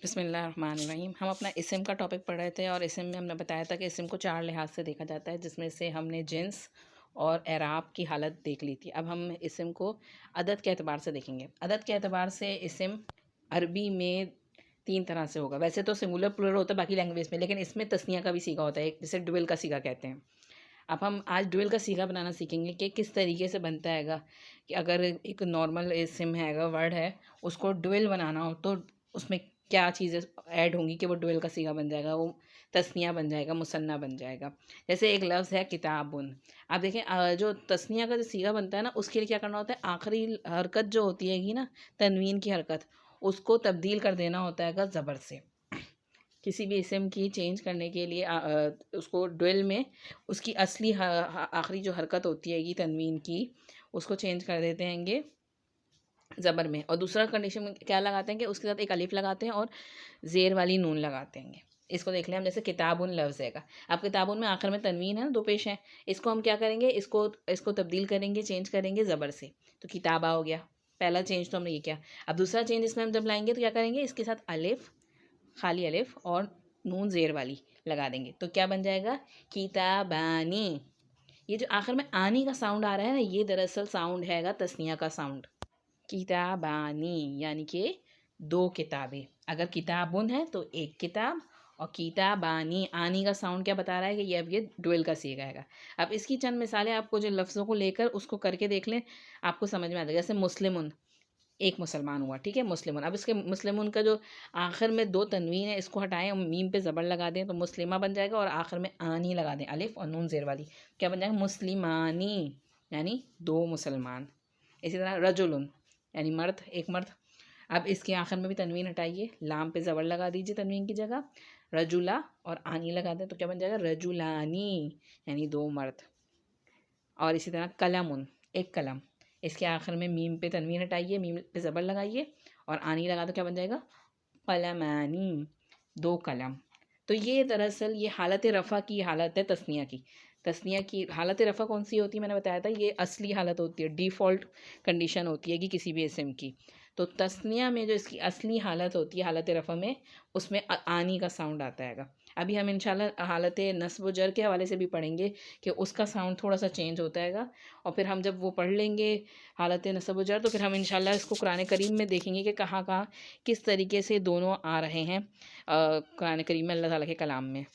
बिस्मिल्लाहिर्रहमानिर्रहीम। हम अपना इसम का टॉपिक पढ़ रहे थे और इसम में हमने बताया था कि इसम को 4 लिहाज से देखा जाता है, जिसमें से हमने जिन्स और एराब की हालत देख ली थी। अब हम इसम को अदद के एतबार से देखेंगे। अदद के एतबार से इसम अरबी में 3 तरह से होगा। वैसे तो सिंगुलर प्लूरल होता है बाकी लैंग्वेज में, लेकिन इसमें तस्निया का भी सीगा होता है, जिसे ड्यूल का सीगा कहते हैं। अब हम आज ड्यूल का सीगा बनाना सीखेंगे कि किस तरीके से बनता हैगा। कि अगर एक नॉर्मल इसम हैगा, वर्ड है, उसको ड्यूल बनाना हो तो उसमें क्या चीज़ें ऐड होंगी कि वो ड्यूल का सीगा बन जाएगा, वो तस्निया बन जाएगा, मुसन्ना बन जाएगा। जैसे एक लफ्ज़ है किताबुन। आप देखें जो तस्निया का जो सीगा बनता है ना, उसके लिए क्या करना होता है, आखिरी हरकत जो होती हैगी ना, तनवीन की हरकत, उसको तब्दील कर देना होता है ज़बर से। किसी भी इसम की चेंज करने के लिए उसको ड्यूल में उसकी असली आखिरी जो हरकत होती हैगी तनवीन की, उसको चेंज कर देते हैंगे ज़बर में। और दूसरा कंडीशन में क्या लगाते हैं कि उसके साथ एक अलिफ लगाते हैं और ज़ेर वाली नून लगाते हैं। इसको देख लें हम, जैसे किताबुन लफ्ज़ हैगा। अब किताबुन में आखिर में तनवीन है ना, 2 पेश हैं। इसको हम क्या करेंगे, इसको तब्दील करेंगे, चेंज करेंगे ज़बर से, तो किताबा हो गया। पहला चेंज तो हमने ये किया। अब दूसरा चेंज इसमें हम जब लाएंगे तो क्या करेंगे, इसके साथ अलिफ, खाली अलिफ और नून ज़ेर वाली लगा देंगे, तो क्या बन जाएगा, किताबानी। ये जो आखिर में आनी का साउंड आ रहा है ना, ये दरअसल साउंड हैगा तस्निया का साउंड। किताबानी यानी कि 2 किताबें। अगर किताबुन है तो 1 किताब, और किताबानी आनी का साउंड क्या बता रहा है कि ये अब ये ड्यूल का सीगा है। अब इसकी चंद मिसालें आपको जो लफ्ज़ों को लेकर उसको करके देख लें, आपको समझ में आ जाएगा। जैसे मुस्लिमुन, एक मुसलमान हुआ, ठीक है, मुस्लिमुन। अब इसके मुस्लिमुन का जो आखिर में 2 तनवीन है, इसको हटाएं और मीम पे ज़बर लगा दें तो मुस्लिमा बन जाएगा, और आखिर में आनी लगा दें, अलिफ और नून ज़ेर वाली, क्या बन जाएगा, मुस्लिमानी, यानी 2 मुसलमान। इसी तरह रजुलुन यानी मर्द, एक मर्द। अब इसके आखिर में भी तनवीन हटाइए, लाम पे ज़बर लगा दीजिए तनवीन की जगह, रजुला और आनी लगा दें तो क्या बन जाएगा, रजुलानी, यानी 2 मर्द। और इसी तरह कलमुन, एक कलम। इसके आखिर में मीम पे तनवीन हटाइए, मीम पे ज़बर लगाइए और आनी लगा दो, क्या बन जाएगा, कलमानी, 2 कलम। तो ये दरअसल ये हालत रफ़ा की हालत है तस्निया की। तस्निया की हालत रफ़ा कौन सी होती है, मैंने बताया था, ये असली हालत होती है, डिफ़ॉल्ट कंडीशन होती है कि किसी भी इसम की। तो तस्निया में जो इसकी असली हालत होती है, हालत रफ़ा में, उसमें आनी का साउंड आता है। अभी हम इंशाल्लाह हालत नस्ब व जर के हवाले से भी पढ़ेंगे कि उसका साउंड थोड़ा सा चेंज होता है। और फिर हम जब वो पढ़ लेंगे हालत नस्ब व जर, तो फिर हम इंशाल्लाह इसको कुरान करीम में देखेंगे कि कहाँ कहाँ किस तरीके से दोनों आ रहे हैं कुरान करीम में, अल्लाह ताला के कलाम में।